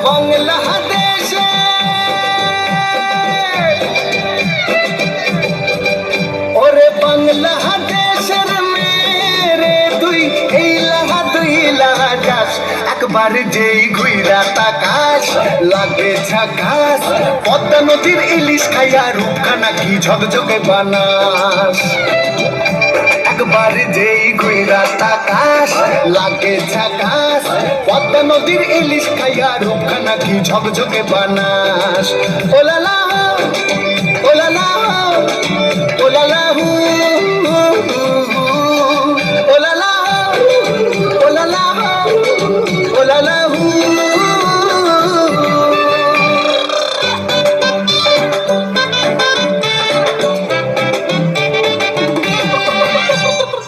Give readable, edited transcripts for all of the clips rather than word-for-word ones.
বাংলাদেশে ওরে বাংলাদেশের মেরে তুই এই লাহা যাস একবার যেই ঘুইরা তাকাস লাগে ঝাকাস পদ্মা নদীর ইলিশ খাইয়া রূপখানা কি ঝকঝকে বানাস একবার যেই ঘুইরা তাকাস লাগে ঝাকাস পদ্মা নদীর ইলিশ খাইয়া রূপখানা কি ঝকঝকে বানাস ওলালা ওলালা ওলালা ওলালা ওলালা ওলালা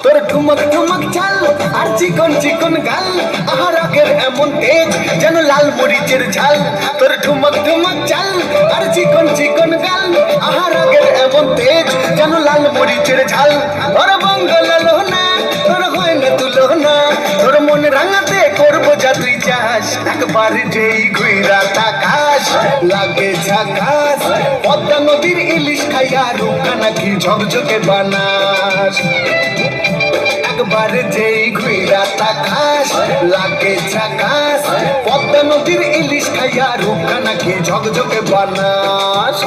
তোর ঠুমক ঠুমক চাল আর চিকন চিকন গাল আহার আগের এমন তেজ যেন লাল মরিচের ঝাল তোর ঠুমক ঠুমক চাল আর চিকন চিকন গাল আহার আগের এমন তেজ যেন লাল মরিচের ঝাল তোর বঙ্গলালো না তোর হয় না তুলো না তোর মন রাঙাতে করবো যা তুই চাস একবার যেই ঘুইরা তাকাস লাগে ঝাকাস পদ্মা নদীর ইলিশ খাইয়া রূপখানা কি ঝকঝকে বানাস একবার যেই ঘুইরা তাকাস লাগে ঝাকাস পদ্মা নদীর ইলিশ খাইয়া রূপখানা কি ঝকঝকে বানাস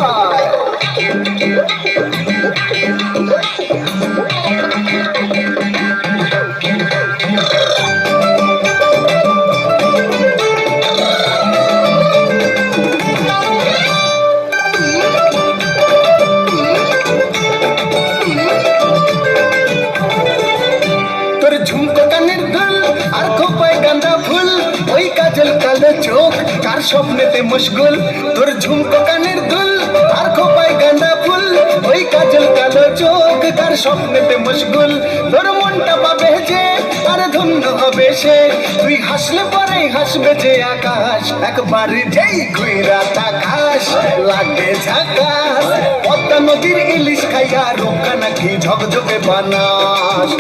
ঝুমকো কানের দুল আর খোপায় গাঁদা ফুল ওই কাজল কালো চোখ কার স্বপ্নেতে মুশগুল তোর ঝুমকো কানের দুল আর খোপায় গাঁদা ফুল ওই কাজল কালো চোখ কার স্বপ্নেতে মুশগুল তোর মনটা পাবে যে আর ধন্য হবে সে তুই হাসলে পরে হাসবে যে আকাশ একবার যেই ঘুইরা তাকাস লাগে ঝাকাস পদ্মা নদীর ইলিশ খাইয়া রূপখানা কি ঝকঝকে বানাস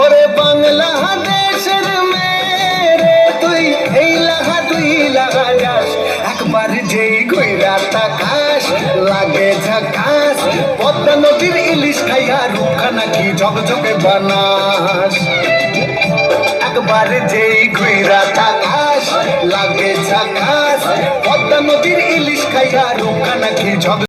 ওরে বাংলাদেশের মেরে তুই এই লাহা যাস একবার যেই ঘুইরা তাকাস লাগে ঝাকাস পদ্মা নদীর ইলিশ খাইয়া রূপখানা কি ঝকঝকে বানাস একবার যেই ঘুইরা তাকাস লাগে ঝাকাস পদ্মা নদীর ইলিশ খাইয়া রূপখানা কি ঝক